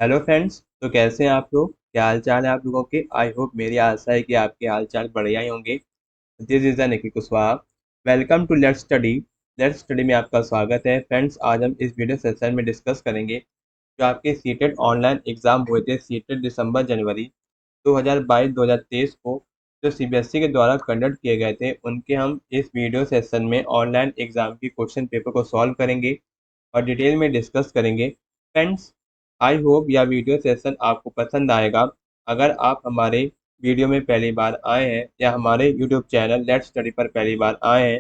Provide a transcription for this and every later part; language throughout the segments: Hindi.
Hello friends. तो कैसे हैं आप लोग? क्या हाल चाल है आप लोगों के? आई होप, मेरी आशा है कि आपके हाल चाल बढ़िया ही होंगे। This is Nikhil Kushwaha. Welcome to let's study. Let's study में आपका स्वागत है फ्रेंड्स। आज हम इस वीडियो सेशन में डिस्कस करेंगे जो आपके सीटेट ऑनलाइन एग्जाम हुए थे, सीटेट दिसंबर जनवरी 2022-2023 को, जो सीबीएसई के द्वारा कंडक्ट किए गए थे, उनके हम इस वीडियो सेशन में ऑनलाइन एग्जाम की क्वेश्चन पेपर को सॉल्व करेंगे और डिटेल में डिस्कस करेंगे फ्रेंड्स। आई होप यह वीडियो सेशन आपको पसंद आएगा। अगर आप हमारे वीडियो में पहली बार आए हैं या हमारे यूट्यूब चैनल लेट्स स्टडी पर पहली बार आए हैं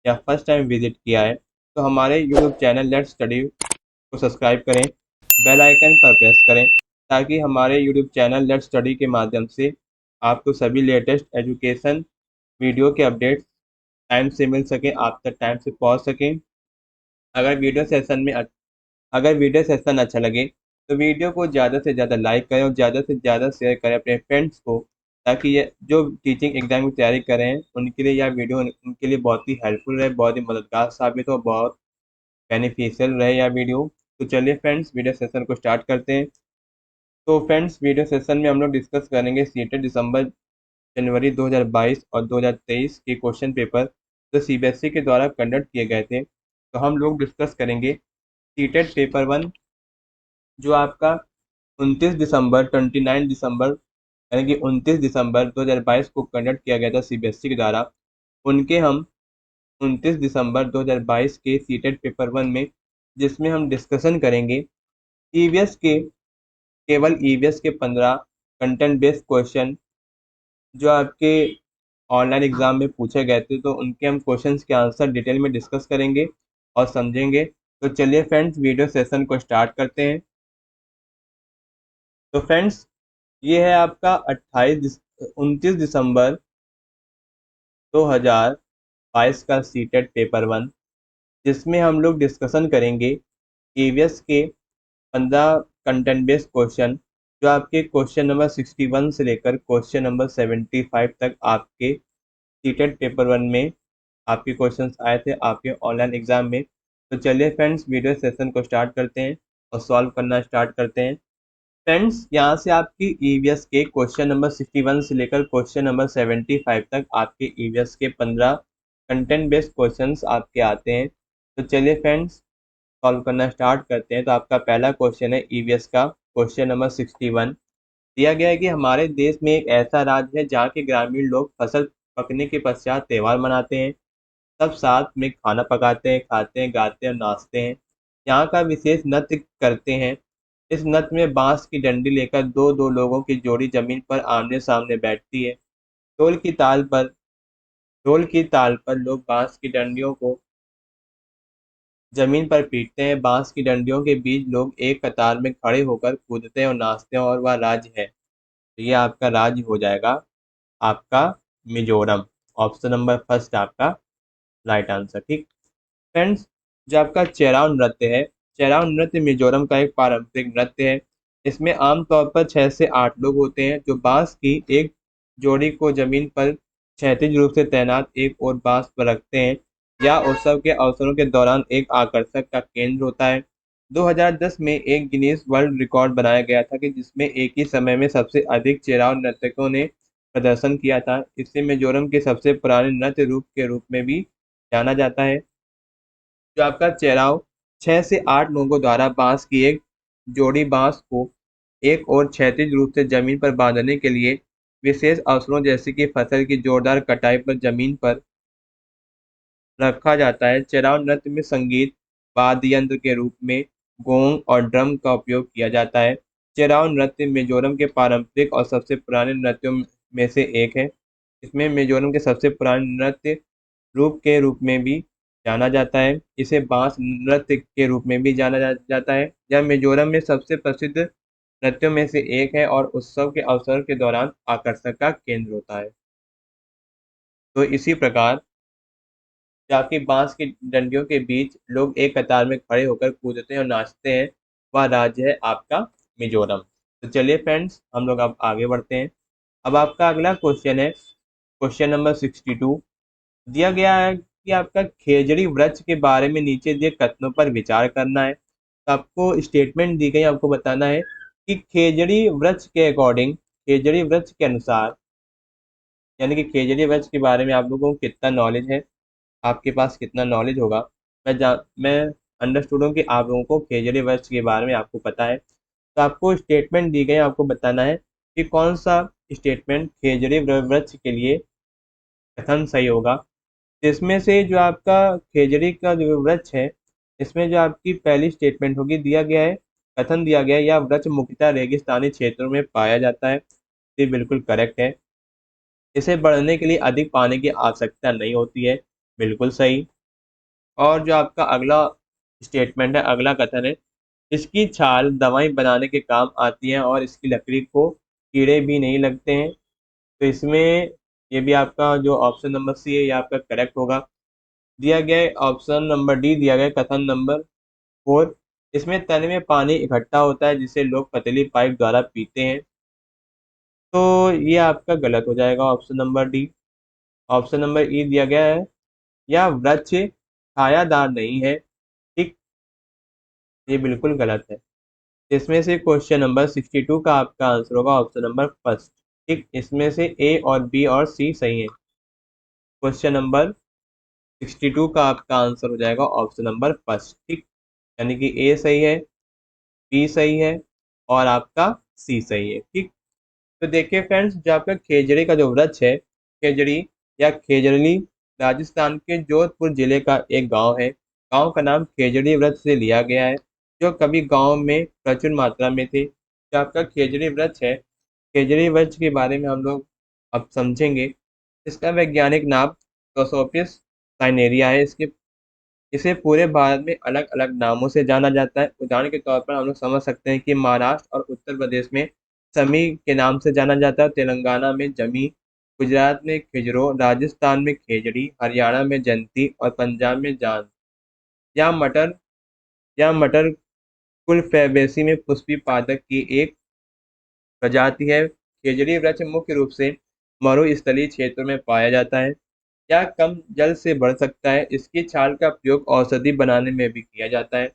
या फर्स्ट टाइम विजिट किया है, तो हमारे यूट्यूब चैनल लेट्स स्टडी को सब्सक्राइब करें, बेल आइकन पर प्रेस करें, ताकि हमारे यूट्यूब चैनल लेट्स स्टडी के माध्यम से आपको सभी लेटेस्ट एजुकेशन वीडियो के अपडेट्स टाइम से मिल सके, आप तक टाइम से पहुंच सकें। अगर वीडियो सेशन में अगर वीडियो सेशन अच्छा लगे तो वीडियो को ज़्यादा से ज़्यादा लाइक करें और ज़्यादा से ज़्यादा शेयर करें अपने फ्रेंड्स को, ताकि ये जो टीचिंग एग्जाम की तैयारी कर रहे हैं उनके लिए यह वीडियो उनके लिए बहुत ही हेल्पफुल रहे, बहुत ही मददगार साबित हो, बहुत बेनिफिशियल रहे यह वीडियो। तो चलिए फ्रेंड्स, वीडियो सेशन को स्टार्ट करते हैं। तो फ्रेंड्स, वीडियो सेशन में हम लोग डिस्कस करेंगे सीटेट दिसंबर जनवरी 2022 और 2023 के क्वेश्चन पेपर जो सीबीएसई के द्वारा कंडक्ट किए गए थे। तो हम लोग डिस्कस करेंगे सीटेट पेपर 1, जो आपका 29 दिसंबर यानी कि 29 दिसंबर 2022 को कंडक्ट किया गया था सीबीएसई के द्वारा। उनके हम 29 दिसंबर 2022 के सीटेट पेपर 1 में, जिसमें हम डिस्कशन करेंगे ईवीएस के, केवल ईवीएस के 15 कंटेंट बेस्ड क्वेश्चन जो आपके ऑनलाइन एग्जाम में पूछे गए थे, तो उनके हम क्वेश्चंस के आंसर डिटेल में डिस्कस करेंगे और समझेंगे। तो चलिए फ्रेंड्स, वीडियो सेशन को स्टार्ट करते हैं। तो फ्रेंड्स, ये है आपका 29 दिसंबर 2022 का सीटेट पेपर 1, जिसमें हम लोग डिस्कशन करेंगे ईवीएस के 15 कंटेंट बेस्ड क्वेश्चन जो आपके क्वेश्चन नंबर 61 से लेकर क्वेश्चन नंबर 75 तक आपके सीटेट पेपर 1 में आपके क्वेश्चंस आए थे आपके ऑनलाइन एग्जाम में। तो चलिए फ्रेंड्स, वीडियो सेशन को स्टार्ट करते हैं और सॉल्व करना स्टार्ट करते हैं। फ्रेंड्स, यहाँ से आपकी ईवीएस के क्वेश्चन नंबर 61 से लेकर क्वेश्चन नंबर 75 तक आपके ईवीएस के 15 कंटेंट बेस्ड क्वेश्चंस आपके आते हैं। तो चलिए फ्रेंड्स, सॉल्व करना स्टार्ट करते हैं। तो आपका पहला क्वेश्चन है ईवीएस का क्वेश्चन नंबर 61। दिया गया है कि हमारे देश में एक ऐसा राज्य है जहाँ के ग्रामीण लोग फसल पकने के पश्चात त्यौहार मनाते हैं, सब साथ में खाना पकाते हैं, खाते हैं, गाते हैं और नाचते हैं। यहाँ का विशेष नृत्य करते हैं। इस नृत्य में बांस की डंडी लेकर दो दो लोगों की जोड़ी जमीन पर आमने सामने बैठती है। ढोल की ताल पर ढोल की ताल पर लोग बांस की डंडियों को जमीन पर पीटते हैं। बांस की डंडियों के बीच लोग एक कतार में खड़े होकर कूदते हैं और नाचते हैं, और वह राज्य है। तो ये आपका राज्य हो जाएगा आपका मिजोरम। ऑप्शन नंबर फर्स्ट आपका राइट आंसर। ठीक फ्रेंड्स, जो आपका चेराव नृत्य है, चेराव नृत्य मिजोरम का एक पारंपरिक नृत्य है। इसमें आमतौर पर 6 से 8 लोग होते हैं जो बांस की एक जोड़ी को जमीन पर क्षैतिज रूप से तैनात एक और बांस पर रखते हैं। यह उत्सव के अवसरों के दौरान एक आकर्षक का केंद्र होता है। 2010 में एक गिनीज वर्ल्ड रिकॉर्ड बनाया गया था कि जिसमें एक ही समय में सबसे अधिक चेराव नर्तकों ने प्रदर्शन किया था। इसे मिजोरम के सबसे पुराने नृत्य रूप के रूप में भी जाना जाता है। जो आपका चेराव 6 से 8 लोगों द्वारा बांस की एक जोड़ी बांस को एक और क्षैतिज रूप से जमीन पर बांधने के लिए विशेष अवसरों जैसे कि फसल की जोरदार कटाई पर जमीन पर रखा जाता है। चेराव नृत्य में संगीत वाद्य यंत्र के रूप में गोंग और ड्रम का उपयोग किया जाता है। चेराव नृत्य मिजोरम के पारंपरिक और सबसे पुराने नृत्यों में से एक है। इसमें मिजोरम के सबसे पुराने नृत्य रूप के रूप में भी जाना जाता है। इसे बांस नृत्य के रूप में भी जाना जाता है। यह मिजोरम में सबसे प्रसिद्ध नृत्यों में से एक है और उत्सव के अवसर के दौरान आकर्षण का केंद्र होता है। तो इसी प्रकार जाके बांस की डंडियों के बीच लोग एक कतार में खड़े होकर कूदते हैं और नाचते हैं, वह राज्य है आपका मिजोरम। तो चलिए फ्रेंड्स, हम लोग अब आगे बढ़ते हैं। अब आपका अगला क्वेश्चन है क्वेश्चन नंबर 62। दिया गया है कि आपका खेजड़ी वृक्ष के बारे में नीचे दिए कथनों पर विचार करना है। तो आपको स्टेटमेंट दी गई, आपको बताना है कि खेजड़ी वृक्ष के अकॉर्डिंग, खेजड़ी वृक्ष के अनुसार, यानी कि खेजड़ी वृक्ष के बारे में आप लोगों को कितना नॉलेज है, आपके पास कितना नॉलेज होगा। मैं अंडरस्टूड हूँ कि आप लोगों को खेजड़ी वृक्ष के बारे में आपको पता है। तो आपको स्टेटमेंट दी गई, आपको बताना है कि कौन सा स्टेटमेंट खेजड़ी वृक्ष के लिए कथन सही होगा। इसमें से जो आपका खेजड़ी का जो वृक्ष है, इसमें जो आपकी पहली स्टेटमेंट होगी, दिया गया है, कथन दिया गया है, यह वृक्ष मुख्यतः रेगिस्तानी क्षेत्रों में पाया जाता है। ये बिल्कुल करेक्ट है। इसे बढ़ने के लिए अधिक पानी की आवश्यकता नहीं होती है, बिल्कुल सही। और जो आपका अगला स्टेटमेंट है, अगला कथन है, इसकी छाल दवाई बनाने के काम आती है और इसकी लकड़ी को कीड़े भी नहीं लगते हैं। तो इसमें ये भी आपका जो ऑप्शन नंबर सी है, ये आपका करेक्ट होगा। दिया गया है ऑप्शन नंबर डी, दिया गया है कथन नंबर 4, इसमें तन में पानी इकट्ठा होता है जिसे लोग पतली पाइप द्वारा पीते हैं। तो ये आपका गलत हो जाएगा, option number D. Option number ई दिया गया है, यह वृक्ष छायादार नहीं है। ठीक, ये बिल्कुल गलत है। इसमें से क्वेश्चन नंबर 62 का आपका आंसर होगा ऑप्शन नंबर फर्स्ट। ठीक, इसमें से ए और बी और सी सही है। क्वेश्चन नंबर 62 का आपका आंसर हो जाएगा ऑप्शन नंबर फर्स्ट। ठीक, यानी कि ए सही है, बी सही है और आपका सी सही है। ठीक, तो देखिए फ्रेंड्स, जो आपका खेजड़ी का जो वृक्ष है, खेजड़ी या खेजड़ली, राजस्थान के जोधपुर जिले का एक गांव है। गांव का नाम खेजड़ी वृक्ष से लिया गया है, जो कभी गांव में प्रचुर मात्रा में थे। जो आपका खेजड़ी वृक्ष है, खेजड़ी वृक्ष के बारे में हम लोग अब समझेंगे। इसका वैज्ञानिक नाम प्रोसोपियस साइनेरिया है। इसे पूरे भारत में अलग अलग नामों से जाना जाता है। उदाहरण के तौर पर हम लोग समझ सकते हैं कि महाराष्ट्र और उत्तर प्रदेश में समी के नाम से जाना जाता है, तेलंगाना में जमी, गुजरात में खिजरो, राजस्थान में खेजड़ी, हरियाणा में जंती और पंजाब में जान या मटर, या मटर कुल फैबेसी में पुष्पी पादप की एक प्रजाति है। खेजड़ी वृक्ष मुख्य रूप से मरुस्थलीय क्षेत्रों में पाया जाता है या कम जल से बढ़ सकता है। इसकी छाल का प्रयोग औषधि बनाने में भी किया जाता है।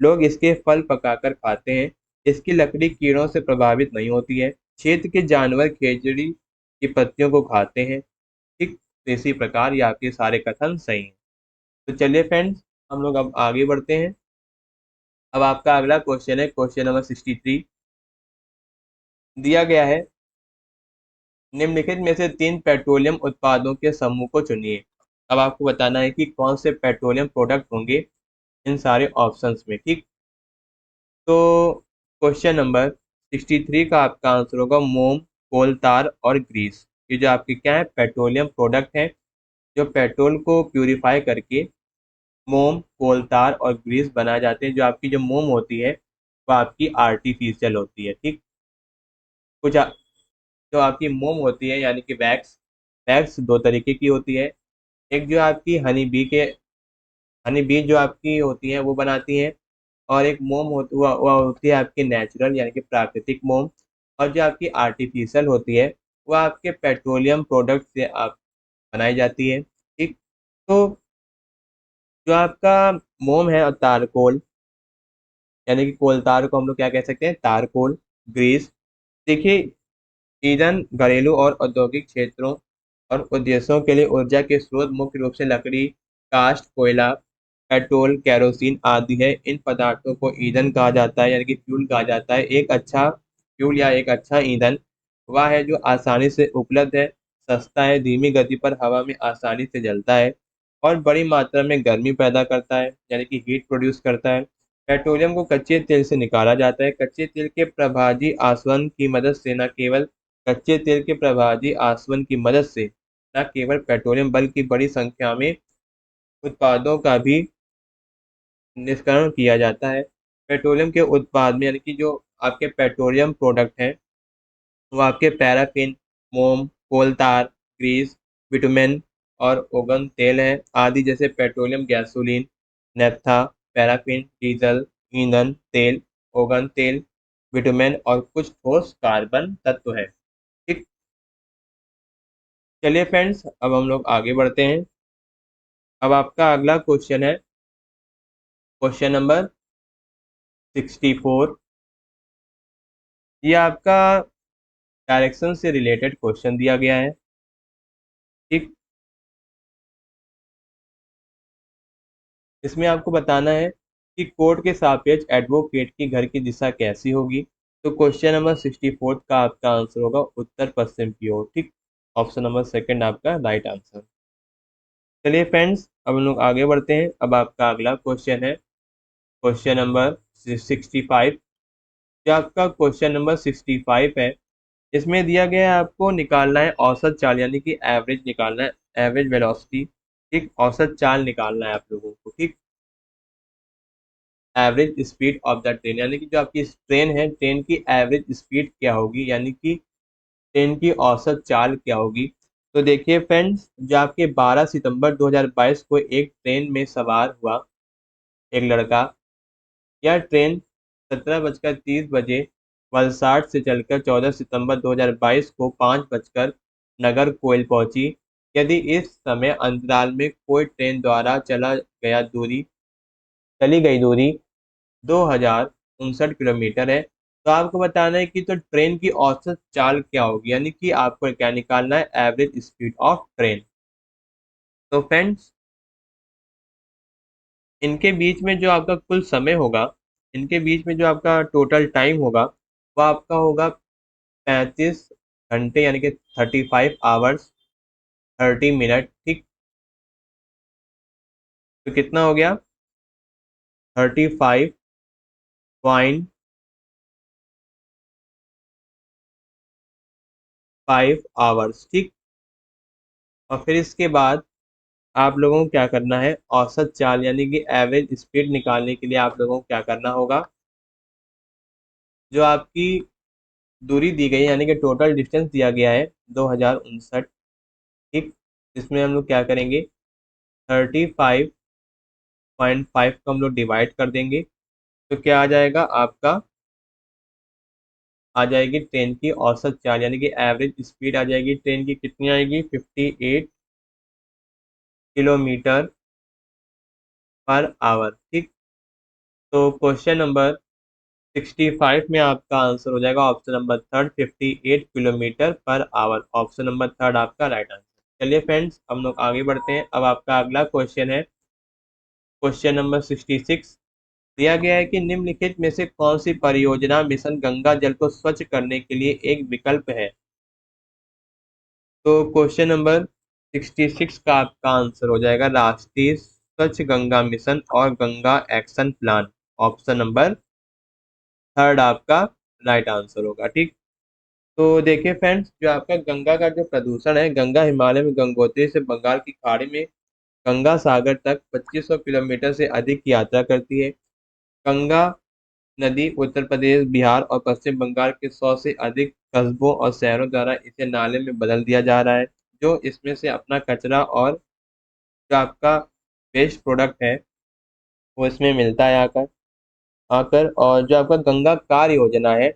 लोग इसके फल पकाकर खाते हैं। इसकी लकड़ी कीड़ों से प्रभावित नहीं होती है। क्षेत्र के जानवर खेजड़ी की पत्तियों को खाते हैं। ठीक, तो इसी प्रकार ये आपके सारे कथन सही हैं। तो चलिए फ्रेंड्स, हम लोग अब आगे बढ़ते हैं। अब आपका अगला क्वेश्चन है, क्वेश्चन नंबर 63। दिया गया है, निम्नलिखित में से 3 पेट्रोलियम उत्पादों के समूह को चुनिए। अब आपको बताना है कि कौन से पेट्रोलियम प्रोडक्ट होंगे इन सारे ऑप्शंस में। ठीक, तो क्वेश्चन नंबर 63 का आपका आंसर होगा मोम, कोल तार और ग्रीस। ये जो आपके क्या है, पेट्रोलियम प्रोडक्ट है, जो पेट्रोल को प्यूरिफाई करके मोम, कोल तार और ग्रीस बनाए जाते हैं। जो आपकी जो मोम होती है, वो आपकी आर्टिफिशियल होती है। ठीक, जो आपकी मोम होती है यानी कि वैक्स, वैक्स दो तरीके की होती है। एक जो आपकी हनी बी जो आपकी होती है वो बनाती हैं, और एक मोम वो होती है आपकी नेचुरल यानी कि प्राकृतिक मोम। और जो आपकी आर्टिफिशियल होती है, वो आपके पेट्रोलियम प्रोडक्ट से आप बनाई जाती है। ठीक, तो जो आपका मोम है और तारकोल, यानी कि कोलतार को हम लोग क्या कह सकते हैं, तारकोल, ग्रीस। देखिए, ईंधन घरेलू और औद्योगिक क्षेत्रों और उद्देश्यों के लिए ऊर्जा के स्रोत मुख्य रूप से लकड़ी, काष्ठ, कोयला, पेट्रोल, केरोसिन आदि है। इन पदार्थों को ईंधन कहा जाता है, यानी कि फ्यूल कहा जाता है। एक अच्छा फ्यूल या एक अच्छा ईंधन वह है जो आसानी से उपलब्ध है, सस्ता है, धीमी गति पर हवा में आसानी से जलता है और बड़ी मात्रा में गर्मी पैदा करता है, यानी कि हीट प्रोड्यूस करता है। पेट्रोलियम को कच्चे तेल से निकाला जाता है। कच्चे तेल के प्रभावी आसवन की मदद से न केवल कच्चे तेल के प्रभावी आसवन की मदद से न केवल पेट्रोलियम बल्कि बड़ी संख्या में उत्पादों का भी निष्कर्षण किया जाता है। पेट्रोलियम के उत्पाद में, यानी कि जो आपके पेट्रोलियम प्रोडक्ट हैं, वो आपके पैराफिन, मोम, कोल तार, ग्रीस, बिटुमेन और ओगन तेल है आदि। जैसे petroleum gasoline, naphtha, paraffin, diesel, ईंधन तेल, ओगन तेल, बिटुमेन और कुछ ठोस कार्बन तत्व है। ठीक, चलिए फ्रेंड्स, अब हम लोग आगे बढ़ते हैं। अब आपका अगला क्वेश्चन है, क्वेश्चन नंबर 64। ये आपका डायरेक्शन से रिलेटेड क्वेश्चन दिया गया है। ठीक, इसमें आपको बताना है कि कोर्ट के सापेक्ष एडवोकेट की घर की दिशा कैसी होगी। तो क्वेश्चन नंबर 64 का आपका आंसर होगा उत्तर पश्चिम की ओर। ठीक, ऑप्शन नंबर सेकंड आपका राइट आंसर। चलिए फ्रेंड्स, अब हम लोग आगे बढ़ते हैं। अब आपका अगला क्वेश्चन है क्वेश्चन नंबर 65। जो आपका क्वेश्चन नंबर 65 है, इसमें दिया गया है आपको निकालना है औसत चाल, यानी कि एवरेज निकालना है, एवरेज वेलोसिटी। ठीक, औसत चाल निकालना है आप लोगों को। ठीक, average speed of the train, यानी कि जो आपकी ट्रेन है, ट्रेन की एवरेज स्पीड क्या होगी, यानी कि ट्रेन की औसत चाल क्या होगी। तो देखिए फ्रेंड्स, जो आपके 12 सितंबर 2022 को एक ट्रेन में सवार हुआ एक लड़का, यह ट्रेन 17:30 बजे वलसाड से चलकर 14 सितंबर 2022 को 5 बजकर नगर कोइल पहुंची। यदि इस समय अंतराल में कोई ट्रेन द्वारा चली गई दूरी 2059 किलोमीटर है, तो आपको बताना है कि तो ट्रेन की औसत चाल क्या होगी, यानी कि आपको क्या निकालना है, एवरेज स्पीड ऑफ ट्रेन। तो फ्रेंड्स, इनके बीच में जो आपका कुल समय होगा, इनके बीच में जो आपका टोटल टाइम होगा, वह आपका होगा 35 घंटे, यानी कि 35 आवर्स 30 मिनट। ठीक, तो कितना हो गया, 35.5 आवर्स। ठीक, और फिर इसके बाद आप लोगों को क्या करना है, औसत चाल यानी कि एवरेज स्पीड निकालने के लिए आप लोगों को क्या करना होगा, जो आपकी दूरी दी गई है, यानी कि टोटल डिस्टेंस दिया गया है 2059। ठीक, इसमें हम लोग क्या करेंगे, 35.5 को हम लोग डिवाइड कर देंगे। तो क्या आ जाएगा आपका, आ जाएगी ट्रेन की औसत चाल, यानी कि एवरेज स्पीड आ जाएगी ट्रेन की, कितनी आएगी, 58 किलोमीटर पर आवर। ठीक, तो क्वेश्चन नंबर 65 में आपका आंसर हो जाएगा option number third, 58 kilometre per hour. Option number third आपका राइट आंसर। चलिए फ्रेंड्स, हम लोग आगे बढ़ते हैं। अब आपका अगला क्वेश्चन है क्वेश्चन नंबर 66। दिया गया है कि निम्नलिखित में से कौन सी परियोजना मिशन गंगा जल को स्वच्छ करने के लिए एक विकल्प है। तो क्वेश्चन नंबर 66 का आपका आंसर हो जाएगा राष्ट्रीय स्वच्छ गंगा मिशन और Ganga action plan. Option number third आपका राइट आंसर होगा। ठीक, तो देखिए फ्रेंड्स, जो आपका गंगा का जो प्रदूषण है, गंगा हिमालय में गंगोत्री से बंगाल की खाड़ी में गंगा सागर तक 2500 किलोमीटर से अधिक की यात्रा करती है। गंगा नदी उत्तर प्रदेश, बिहार और पश्चिम बंगाल के 100 से अधिक कस्बों और शहरों द्वारा इसे नाले में बदल दिया जा रहा है, जो इसमें से अपना कचरा और जो आपका वेस्ट प्रोडक्ट है वो इसमें मिलता है आकर आकर और जो आपका गंगा कार्य योजना है,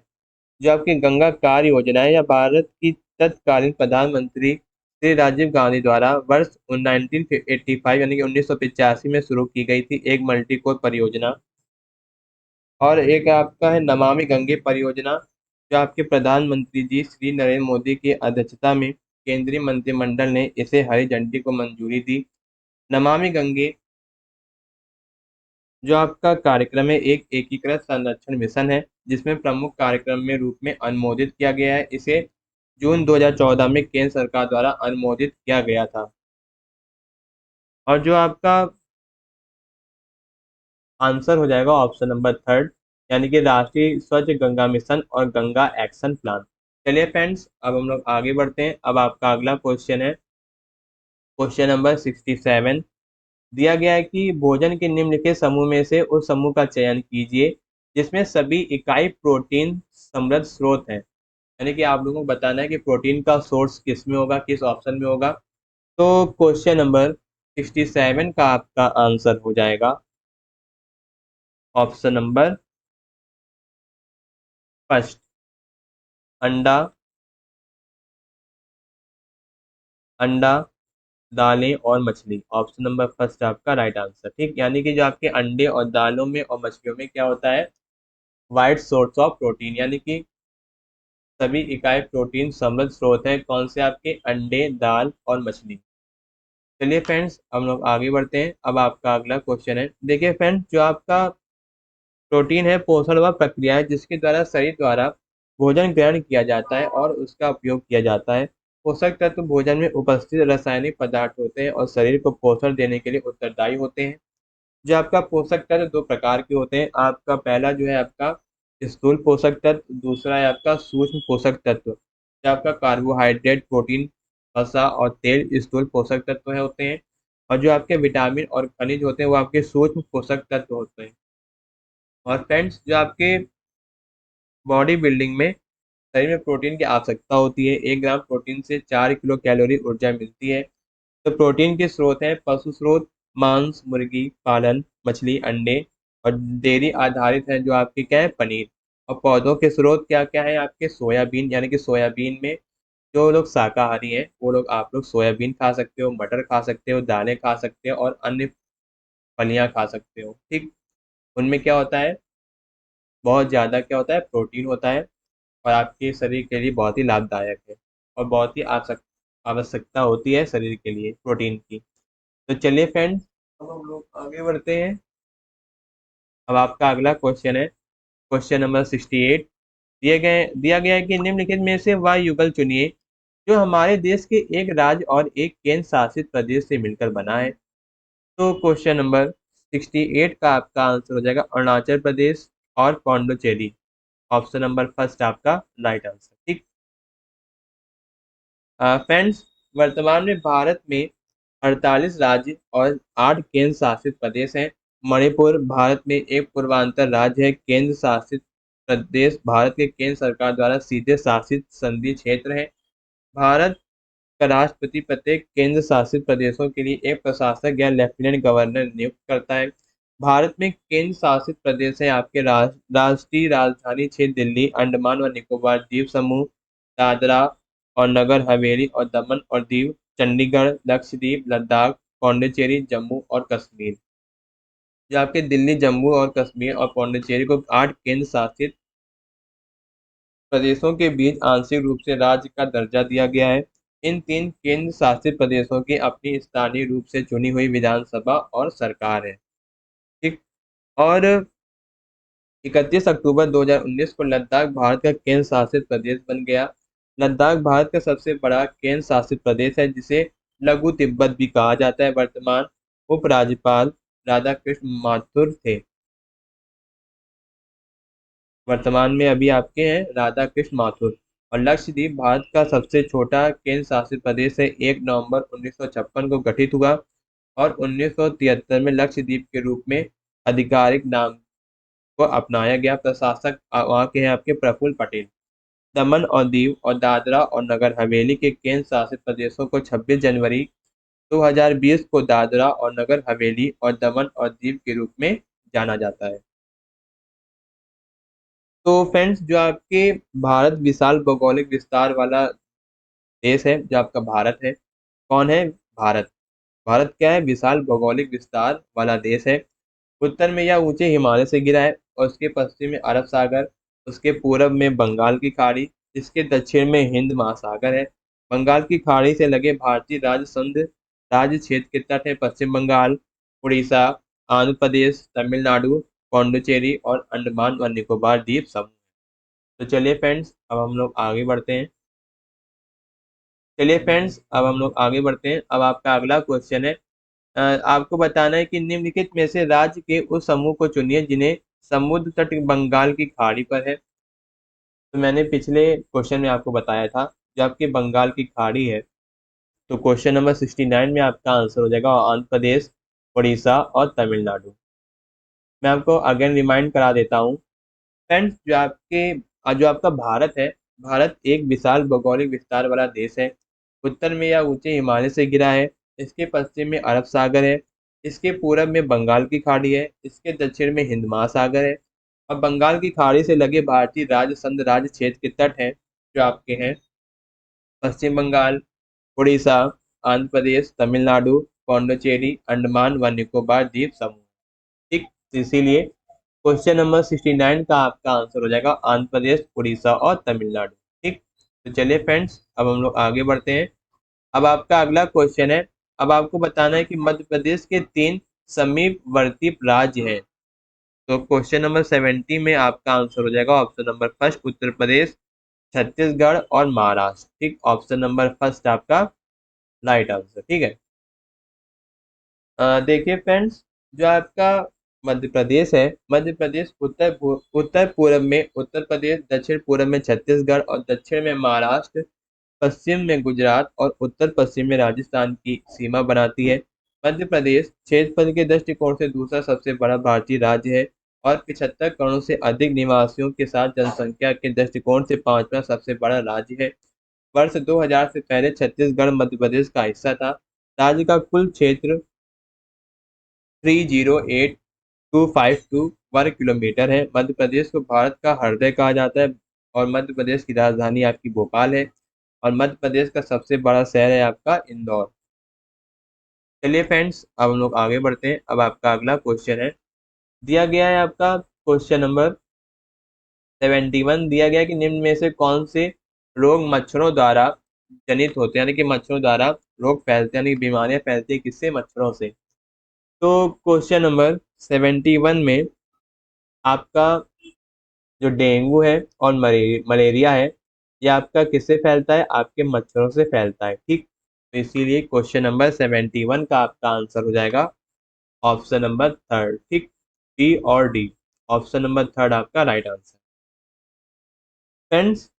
जो आपकी गंगा कार्य योजना है, या भारत की तत्कालीन प्रधानमंत्री श्री राजीव गांधी द्वारा वर्ष 1985 यानी कि 1985 में शुरू की गई थी, एक मल्टी कोर परियोजना। और एक आपका है नमामि गंगे परियोजना, जो आपके प्रधानमंत्री जी श्री नरेंद्र मोदी की अध्यक्षता में केंद्रीय मंत्रिमंडल ने इसे हरी झंडी को मंजूरी दी। नमामि गंगे जो आपका कार्यक्रम है, एक एकीकृत संरक्षण मिशन है, जिसमें प्रमुख कार्यक्रम में रूप में अनुमोदित किया गया है। इसे जून 2014 में केंद्र सरकार द्वारा अनुमोदित किया गया था। और जो आपका आंसर हो जाएगा ऑप्शन नंबर थर्ड, यानी कि राष्ट्रीय स्वच्छ गंगा मिशन और गंगा एक्शन प्लान। चलिए फ्रेंड्स, अब हम लोग आगे बढ़ते हैं। अब आपका अगला क्वेश्चन है क्वेश्चन नंबर 67। दिया गया है कि भोजन के निम्नलिखित समूह में से उस समूह का चयन कीजिए जिसमें सभी इकाई प्रोटीन समृद्ध स्रोत हैं। यानी कि आप लोगों को बताना है कि प्रोटीन का सोर्स किस में होगा, किस ऑप्शन में होगा। तो क्वेश्चन नंबर 67 का आपका आंसर हो जाएगा ऑप्शन नंबर फर्स्ट, अंडा, अंडा, दालें और मछली। ऑप्शन नंबर फर्स्ट आपका राइट आंसर। ठीक, यानी कि जो आपके अंडे और दालों में और मछलियों में क्या होता है, वाइट सोर्स ऑफ प्रोटीन, यानी कि सभी इकाई प्रोटीन समृद्ध स्रोत हैं, कौन से आपके? अंडे, दाल और मछली। चलिए फ्रेंड्स, हम लोग आगे बढ़ते हैं। अब आपका अगला क्वेश्चन है, देखिए फ्रेंड्स, जो आपका प्रोटीन है पोषण वह प्रक्रिया है जिसके द्वारा शरीर द्वारा भोजन ग्रहण किया जाता है और उसका उपयोग किया जाता है। पोषक तत्व भोजन में उपस्थित रासायनिक पदार्थ होते हैं और शरीर को पोषण देने के लिए उत्तरदायी होते हैं। जो आपका पोषक तत्व दो प्रकार के होते हैं। आपका पहला जो है आपका स्थूल पोषक तत्व, दूसरा है आपका सूक्ष्म पोषक तत्व। जो आपका कार्बोहाइड्रेट, प्रोटीन, वसा और तेल स्थूल पोषक तत्व है होते हैं, और जो आपके विटामिन और खनिज होते हैं वो आपके सूक्ष्म पोषक तत्व होते हैं। और फ्रेंड्स, जो आपके बॉडी बिल्डिंग में शरीर में प्रोटीन की आवश्यकता होती है। 1 ग्राम प्रोटीन से 4 किलो कैलोरी ऊर्जा मिलती है। तो प्रोटीन के स्रोत हैं पशु स्रोत, मांस, मुर्गी पालन, मछली, अंडे, और डेयरी आधारित है जो आपके क्या है? पनीर। और पौधों के स्रोत क्या क्या है आपके? सोयाबीन, यानी कि सोयाबीन में जो लोग शाकाहारी हैं वो लोग, आप लोग सोयाबीन खा सकते हो, मटर खा सकते हो, दालें खा सकते हो और अन्य फलियां खा सकते हो। ठीक, उनमें क्या होता है? बहुत ज़्यादा क्या होता है? प्रोटीन होता है, और आपके शरीर के लिए बहुत ही लाभदायक है, और बहुत ही आवश्यकता होती है शरीर के लिए प्रोटीन की। तो चलिए फ्रेंड्स, अब हम लोग आगे बढ़ते हैं। अब आपका अगला क्वेश्चन है, क्वेश्चन नंबर 68। दिया गया है कि निम्नलिखित में से वह युगल चुनिए जो हमारे देश के एक राज्य और एक केंद्र शासित प्रदेश से मिलकर बना है। तो क्वेश्चन नंबर 68 का आपका आंसर हो जाएगा अरुणाचल प्रदेश और पौंडुचेरी। ऑप्शन नंबर फर्स्ट आपका राइट आंसर। ठीक फ्रेंड्स, वर्तमान में भारत में 48 राज्य और 8 केंद्र शासित प्रदेश हैं। मणिपुर भारत में एक पूर्वांचल राज्य है। केंद्र शासित प्रदेश भारत के केंद्र सरकार द्वारा सीधे शासित संघीय क्षेत्र है। भारत का राष्ट्रपति प्रत्येक केंद्र शासित प्रदेशों के लिए एक प्रशासक या लेफ्टिनेंट गवर्नर नियुक्त करता है। भारत में केंद्र शासित प्रदेश है आपके राष्ट्रीय राजधानी क्षेत्र दिल्ली, अंडमान व निकोबार द्वीप समूह, दादरा और नगर हवेली और दमन और दीव, चंडीगढ़, लक्षद्वीप, लद्दाख, पौंडीचेरी, जम्मू और कश्मीर। जो आपके दिल्ली, जम्मू और कश्मीर और पौंडीचेरी को 8 केंद्र शासित प्रदेशों के बीच आंशिक रूप से राज्य का दर्जा दिया गया है। इन 3 केंद्र शासित प्रदेशों की अपनी स्थानीय रूप से चुनी हुई विधानसभा और सरकार है। ठीक, और 31 अक्टूबर 2019 को लद्दाख भारत का केंद्र शासित प्रदेश बन गया। लद्दाख भारत का सबसे बड़ा केंद्र शासित प्रदेश है जिसे लघु तिब्बत भी कहा जाता है। वर्तमान उपराज्यपाल राधा कृष्ण माथुर थे। वर्तमान में अभी आपके हैं राधा कृष्ण माथुर। और लक्षद्वीप भारत का सबसे छोटा केंद्र शासित प्रदेश है। 1 नवंबर 1956 को गठित हुआ और 1973 में लक्षद्वीप के रूप में आधिकारिक नाम को अपनाया गया। प्रशासक वहाँ के हैं आपके प्रफुल्ल पटेल। दमन और दीव और दादरा और नगर हवेली के केंद्र शासित प्रदेशों को 26 जनवरी 2020 को दादरा और नगर हवेली और दमन और दीव के रूप में जाना जाता है। तो फ्रेंड्स, जो आपके भारत विशाल भौगोलिक विस्तार वाला देश है, जो आपका भारत है, कौन है? भारत। भारत क्या है? विशाल भौगोलिक विस्तार वाला देश है। उत्तर में यह ऊंचे हिमालय से घिरा है और उसके पश्चिम में अरब सागर, उसके पूरब में बंगाल की खाड़ी, इसके दक्षिण में हिंद महासागर है। बंगाल की खाड़ी से लगे भारतीय राज्य क्षेत्र के तट है पश्चिम बंगाल, उड़ीसा, आंध्र प्रदेश, तमिलनाडु, पौंडुचेरी और अंडमान और निकोबार द्वीप समूह। तो चलिए फ्रेंड्स, अब हम लोग आगे बढ़ते हैं। अब आपका अगला क्वेश्चन है। आपको बताना है कि निम्नलिखित में से राज्य के उस समूह को चुनिए जिन्हें समुद्र तट बंगाल की खाड़ी पर है। तो मैंने पिछले क्वेश्चन में आपको बताया था, जो आपकी बंगाल की खाड़ी है, तो क्वेश्चन नंबर 69 में आपका आंसर हो जाएगा आंध्र प्रदेश, उड़ीसा और तमिलनाडु। मैं आपको अगेन रिमाइंड करा देता हूँ फ्रेंड्स, जो आपका भारत है, भारत एक विशाल भौगोलिक विस्तार वाला देश है। उत्तर में यह ऊंचे हिमालय से घिरा है। इसके पश्चिम में अरब सागर है। इसके पूरब में बंगाल की खाड़ी है। इसके दक्षिण में हिंद महासागर है। और बंगाल की खाड़ी से लगे भारतीय राज्य क्षेत्र के तट हैं, जो आपके हैं पश्चिम बंगाल, उड़ीसा, आंध्र प्रदेश, तमिलनाडु, पौंडुचेरी, अंडमान व निकोबार द्वीप समूह। ठीक, इसीलिए क्वेश्चन नंबर 69 का आपका आंसर हो जाएगा आंध्र प्रदेश, उड़ीसा और तमिलनाडु। ठीक। तो चलिए फ्रेंड्स, अब हम लोग आगे बढ़ते हैं। अब आपका अगला क्वेश्चन है। अब आपको बताना है कि मध्य प्रदेश के 3 समीपवर्ती राज्य हैं। तो क्वेश्चन नंबर 70 में आपका आंसर हो जाएगा option number first, Uttar Pradesh, Chhattisgarh और महाराष्ट्र। ठीक, ऑप्शन नंबर फर्स्ट आपका राइट आंसर। ठीक है। देखिए फ्रेंड्स, जो आपका मध्य प्रदेश है, मध्य प्रदेश उत्तर पूर्व में उत्तर प्रदेश, दक्षिण पूर्व में छत्तीसगढ़ और दक्षिण में महाराष्ट्र, पश्चिम में गुजरात और उत्तर पश्चिम में राजस्थान की सीमा बनाती है। मध्य प्रदेश क्षेत्रफल के दृष्टिकोण से दूसरा सबसे बड़ा भारतीय राज्य है और 75 करोड़ से अधिक निवासियों के साथ जनसंख्या के दृष्टिकोण से पांचवा सबसे बड़ा राज्य है। वर्ष 2000 से पहले छत्तीसगढ़ मध्य प्रदेश का हिस्सा था। राज्य का कुल क्षेत्र 308252 वर्ग किलोमीटर है। मध्य प्रदेश को भारत का हृदय कहा जाता है और मध्य प्रदेश की राजधानी आपकी भोपाल है और मध्य प्रदेश का सबसे बड़ा शहर है आपका इंदौर। चलिए फ्रेंड्स, अब हम लोग आगे बढ़ते हैं। अब आपका अगला क्वेश्चन है, दिया गया है आपका क्वेश्चन नंबर 71। दिया गया है कि निम्न में से कौन से रोग मच्छरों द्वारा जनित होते हैं, यानी कि मच्छरों द्वारा रोग फैलते हैं, यानी कि बीमारियां फैलती है किससे, मच्छरों से। तो क्वेश्चन नंबर 71 में आपका जो डेंगू है और मलेरिया है, ये आपका किससे फैलता है, आपके मच्छरों से फैलता है। ठीक, तो इसीलिए क्वेश्चन नंबर 71 का आपका आंसर हो जाएगा ऑप्शन नंबर थर्ड। ठीक, डी और डी, ऑप्शन नंबर थर्ड आपका राइट आंसर। फ्रेंड्स,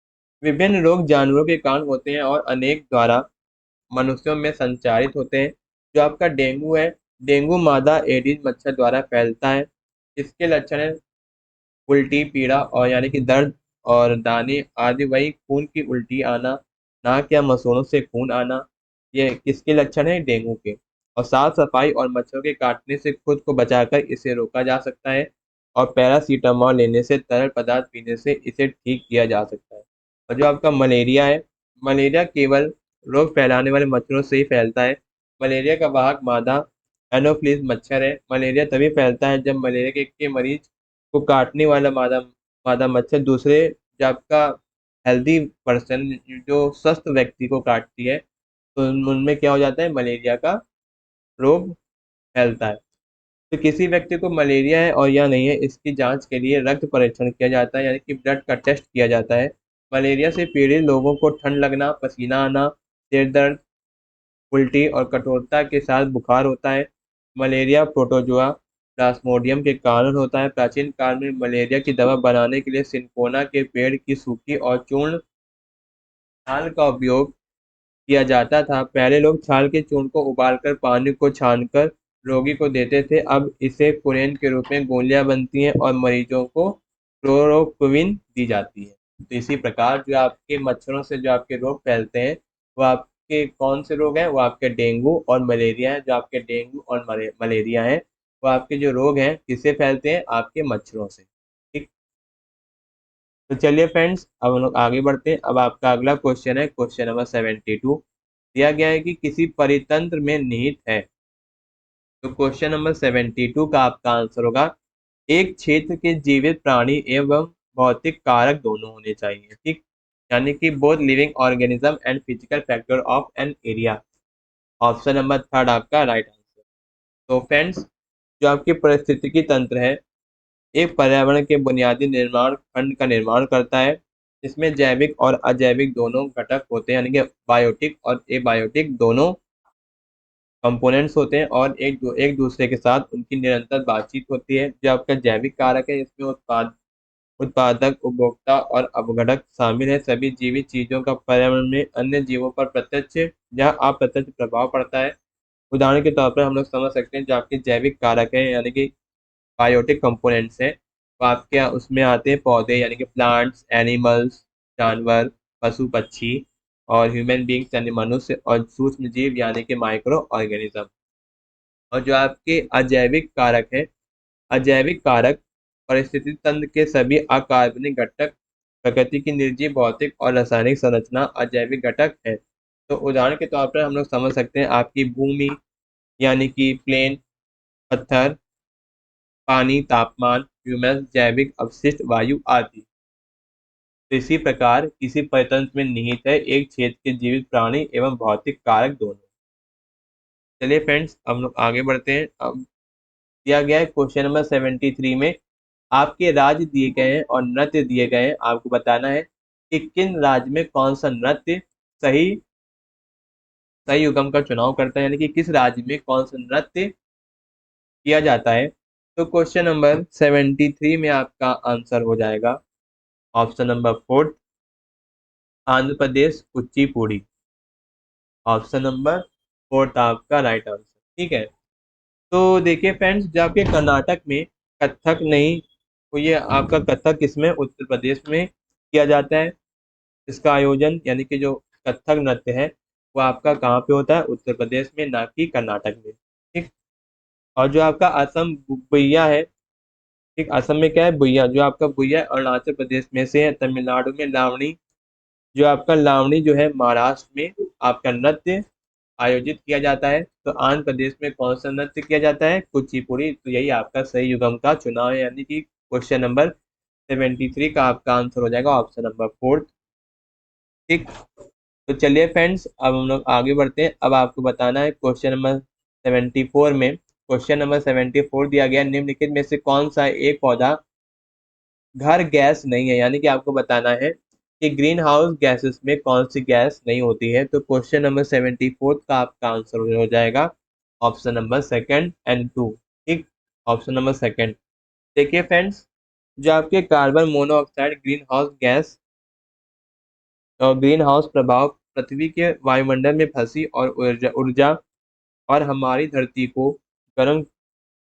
विभिन्न रोग जानवरों के कारण होते हैं और अनेक द्वारा मनुष्यों में संचारित होते हैं। जो आपका डेंगू है, डेंगू मादा एडिस मच्छर द्वारा फैलता है। इसके लक्षण है उल्टी, पीड़ा और यानी कि दर्द और दाने आदि, वही खून की उल्टी आना, नाक या मसूड़ों से खून आना, ये किसके लक्षण है, डेंगू के। और साफ सफाई और मच्छरों के काटने से खुद को बचाकर इसे रोका जा सकता है और पैरासीटामोल लेने से, तरल पदार्थ पीने से इसे ठीक किया जा सकता है। और जो आपका मलेरिया है, मलेरिया केवल रोग फैलाने वाले मच्छरों से ही फैलता है। मलेरिया का वाहक मादा एनोफ्लिस मच्छर है। मलेरिया तभी फैलता है जब मलेरिया के मरीज को काटने वाला मादा मादा मच्छर दूसरे, जो आपका हेल्दी पर्सन, जो स्वस्थ व्यक्ति को काटती है, तो उनमें क्या हो जाता है, मलेरिया का रोग फैलता है। तो किसी व्यक्ति को मलेरिया है और या नहीं है, इसकी जांच के लिए रक्त परीक्षण किया जाता है, यानी कि ब्लड का टेस्ट किया जाता है। मलेरिया से पीड़ित लोगों को ठंड लगना, पसीना आना, सिर दर्द, उल्टी और कठोरता के साथ बुखार होता है। मलेरिया प्रोटोजोआ प्लाज्मोडियम के कारण होता है। प्राचीन काल में मलेरिया की दवा बनाने के लिए सिनकोना के पेड़ की सूखी और चूर्ण छाल का उपयोग किया जाता था। पहले लोग छाल के चूर्ण को उबालकर पानी को छानकर रोगी को देते थे। अब इसे कुरेन के रूप में गोलियां बनती हैं और मरीजों को क्लोरोक्विन दी जाती है। तो इसी प्रकार जो आपके मच्छरों से जो आपके रोग फैलते हैं, वो आपके कौन से रोग हैं, वो आपके डेंगू और मलेरिया है। जो आपके डेंगू और मलेरिया है, वो आपके जो रोग हैं किससे फैलते हैं, आपके मच्छरों से। ठीक, तो चलिए फ्रेंड्स, अब हम लोग आगे बढ़ते हैं। अब आपका अगला क्वेश्चन है क्वेश्चन नंबर 72। दिया गया है कि किसी परितंत्र में निहित है। तो क्वेश्चन नंबर 72 का आपका आंसर होगा, एक क्षेत्र के जीवित प्राणी एवं भौतिक कारक दोनों होने चाहिए। ठीक, यानी कि both living organism and physical factor of an area, option number third आपका राइट आंसर। तो फ्रेंड्स, जो आपकी पारिस्थितिकी तंत्र है, एक पर्यावरण के बुनियादी निर्माण खंड का निर्माण करता है। इसमें जैविक और अजैविक दोनों घटक होते हैं, यानी कि बायोटिक और एबायोटिक दोनों कंपोनेंट्स होते हैं और एक दूसरे के साथ उनकी निरंतर बातचीत होती है। जो आपका जैविक कारक है, इसमें उत्पादक, उपभोक्ता और अपघटक शामिल है। सभी जीवित चीजों का पर्यावरण में अन्य जीवों पर प्रत्यक्ष या अप्रत्यक्ष प्रभाव पड़ता है। उदाहरण के तौर पर हम लोग समझ सकते हैं, जो आपके जैविक कारक है यानी कि बायोटिक कंपोनेंट्स हैं, तो आपके उसमें आते हैं पौधे, यानी कि प्लांट्स, एनिमल्स, जानवर, पशु पक्षी और ह्यूमन बींग्स यानी मनुष्य, और सूक्ष्म जीव यानी कि माइक्रो ऑर्गेनिज्म। और जो आपके अजैविक कारक है, अजैविक कारक परिस्थिति तंत्र के सभी अकार्बनिक घटक, प्रकृति की निर्जीव भौतिक और रासायनिक संरचना अजैविक घटक है। तो उदाहरण के तौर पर हम लोग समझ सकते हैं आपकी भूमि, यानी कि प्लेन, पत्थर, पानी, तापमान, ह्यूमस, जैविक अपशिष्ट, वायु आदि। तो इसी प्रकार किसी परितंत्र में निहित है एक क्षेत्र के जीवित प्राणी एवं भौतिक कारक दोनों। चलिए फ्रेंड्स, हम लोग आगे बढ़ते हैं। अब दिया गया है क्वेश्चन नंबर 73 में आपके राज्य दिए गए हैं और नृत्य दिए गए हैं। आपको बताना है कि किन राज्य में कौन सा नृत्य सही सही युगम का चुनाव करता है, यानी कि किस राज्य में कौन सा नृत्य किया जाता है। तो क्वेश्चन नंबर 73 में आपका आंसर हो जाएगा option number fourth, Andhra Pradesh Kuchipudi. Option number fourth आपका राइट आंसर। ठीक है, तो देखिए फ्रेंड्स, जब आपके कर्नाटक में कथक नहीं, तो ये आपका कथक किसमें, उत्तर प्रदेश में किया जाता है। इसका आयोजन यानी कि जो कथक नृत्य है वो आपका कहाँ पे होता है, उत्तर प्रदेश में, ना कि कर्नाटक में। ठीक। और जो आपका असम बुइया है, ठीक, असम में क्या है, बुइया। जो आपका बुइया है, अरुणाचल प्रदेश में से है। तमिलनाडु में लावणी। जो आपका लावणी जो है महाराष्ट्र में आपका नृत्य आयोजित किया जाता है। तो आंध्र प्रदेश में कौन सा नृत्य किया जाता है, कुचिपुड़ी। तो यही आपका सही युगम का चुनाव है, यानी कि क्वेश्चन नंबर 73 का आपका आंसर हो जाएगा ऑप्शन नंबर फोर्थ। ठीक। तो चलिए फ्रेंड्स, अब हम लोग आगे बढ़ते हैं। अब आपको बताना है क्वेश्चन नंबर 74 में। क्वेश्चन नंबर 74 दिया गया, निम्नलिखित में से कौन सा एक पौधा घर गैस नहीं है, यानी कि आपको बताना है कि ग्रीन हाउस गैसेस में कौन सी गैस नहीं होती है। तो क्वेश्चन नंबर 74 का आपका आंसर हो जाएगा ऑप्शन नंबर सेकंड N2। ठीक, ऑप्शन नंबर सेकंड। देखिए फ्रेंड्स, जो आपके carbon monoxide green house gas और ग्रीन हाउस प्रभाव पृथ्वी के वायुमंडल में फंसी और ऊर्जा और हमारी धरती को गर्म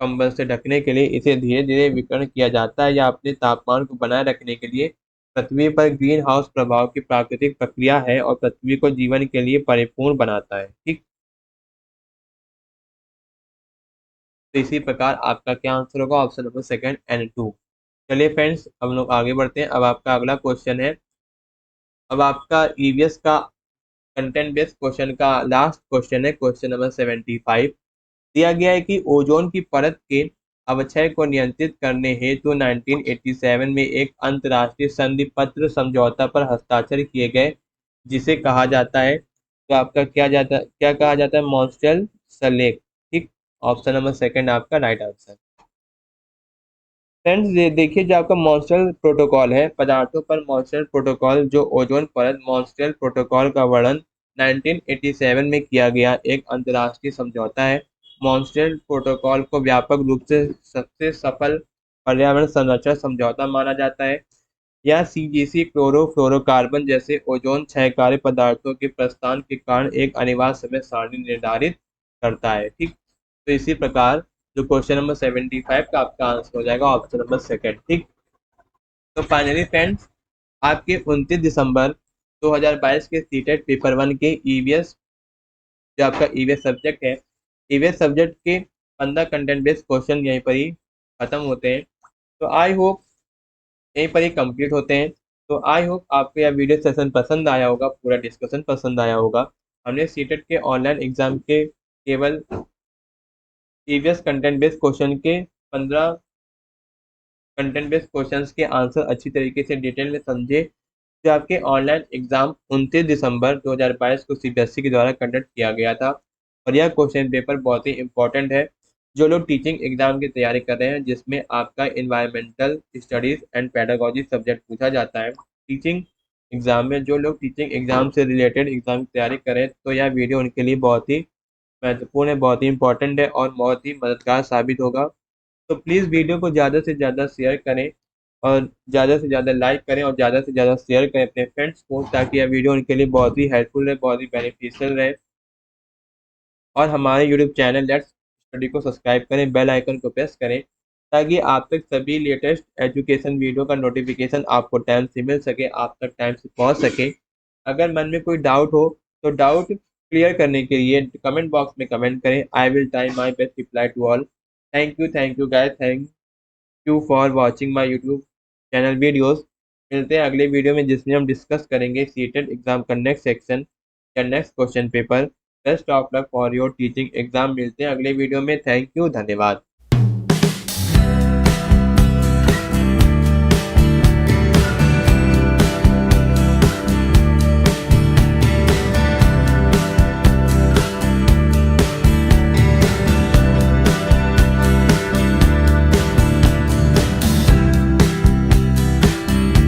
कंबल से ढकने के लिए इसे धीरे धीरे विकिरण किया जाता है, या अपने तापमान को बनाए रखने के लिए पृथ्वी पर ग्रीन हाउस प्रभाव की प्राकृतिक प्रक्रिया है और पृथ्वी को जीवन के लिए परिपूर्ण बनाता है। ठीक। तो इसी प्रकार आपका क्या आंसर होगा, ऑप्शन नंबर सेकंड N2। चलिए फ्रेंड्स, हम लोग आगे बढ़ते हैं। अब आपका अगला क्वेश्चन है, अब आपका ईवीएस का कंटेंट बेस्ड क्वेश्चन का लास्ट क्वेश्चन है, क्वेश्चन नंबर 75। दिया गया है कि ओजोन की परत के अवक्षय को नियंत्रित करने हेतु 1987 में एक अंतर्राष्ट्रीय संधि पत्र समझौता पर हस्ताक्षर किए गए, जिसे कहा जाता है, तो आपका क्या कहा जाता है, मॉन्ट्रियल सलेक। ठीक, ऑप्शन नंबर सेकंड आपका राइट आंसर। फ्रेंड्स, ये देखिए, जो आपका मॉन्ट्रियल प्रोटोकॉल है, पदार्थों पर मॉन्ट्रियल प्रोटोकॉल, जो ओजोन परत मॉन्ट्रियल प्रोटोकॉल का वर्णन 1987 में किया गया एक अंतर्राष्ट्रीय समझौता है। मॉन्ट्रियल प्रोटोकॉल को व्यापक रूप से सबसे सफल पर्यावरण संरक्षण समझौता माना जाता है। यह सीजीसी क्लोरोफ्लोरोकार्बन जैसे ओजोन क्षयकारी पदार्थों के प्रस्थान के कारण एक अनिवार्य समय सारणी निर्धारित करता है। ठीक। तो इसी प्रकार जो क्वेश्चन नंबर 75 का आपका आंसर हो जाएगा ऑप्शन नंबर सेकंड। ठीक। तो फाइनली फ्रेंड्स, आपके 29 दिसंबर 2022 के सीटेट पेपर 1 के ईवीएस, जो आपका ईवीएस सब्जेक्ट है, ईवीएस सब्जेक्ट के 15 कंटेंट बेस्ड क्वेश्चन यहीं पर ही खत्म होते हैं। तो आई होप यहीं पर ही कंप्लीट होते हैं। तो आई होप आपको यह वीडियो सेशन पसंद आया होगा, पूरा डिस्कशन पसंद आया होगा। हमने सीटेट के ऑनलाइन एग्जाम के केवल ईवीएस कंटेंट बेस्ड क्वेश्चन के 15 कंटेंट बेस्ड क्वेश्चंस के आंसर अच्छी तरीके से डिटेल में समझे, जो आपके ऑनलाइन एग्जाम 29 दिसंबर 2022 को सीबीएसई के द्वारा कंडक्ट किया गया था। और यह क्वेश्चन पेपर बहुत ही इंपॉर्टेंट है जो लोग टीचिंग एग्जाम की तैयारी कर रहे हैं, जिसमें आपका environmental studies and pedagogy subject पूछा जाता है। टीचिंग एग्जाम में जो लोग टीचिंग एग्जाम से रिलेटेड एग्जाम की तैयारी करें, तो यह वीडियो उनके लिए बहुत ही महत्वपूर्ण है, बहुत ही इंपॉर्टेंट है और बहुत ही मददगार साबित होगा। तो प्लीज़ वीडियो को ज़्यादा से ज़्यादा शेयर करें और ज़्यादा से ज़्यादा लाइक करें और ज़्यादा से ज़्यादा शेयर करें अपने फ्रेंड्स को, ताकि यह वीडियो उनके लिए बहुत ही हेल्पफुल रहे, बहुत ही बेनिफिशियल रहे। और हमारे यूट्यूब चैनल लेट्स स्टडी को सब्सक्राइब करें, बेल आइकन को प्रेस करें, ताकि आप तक सभी लेटेस्ट एजुकेशन वीडियो का नोटिफिकेशन आपको टाइम से मिल सके, आप तक टाइम से पहुंच सके। अगर मन में कोई डाउट हो तो डाउट क्लियर करने के लिए कमेंट बॉक्स में कमेंट करें। I will try my best reply to all. Thank you guys, thank you for watching my YouTube channel videos. मिलते हैं अगले वीडियो में, जिसमें हम डिस्कस करेंगे सीटेट एग्जाम का नेक्स्ट सेक्शन या next question paper. Best of luck for your teaching exam. मिलते हैं अगले वीडियो में। थैंक यू, धन्यवाद।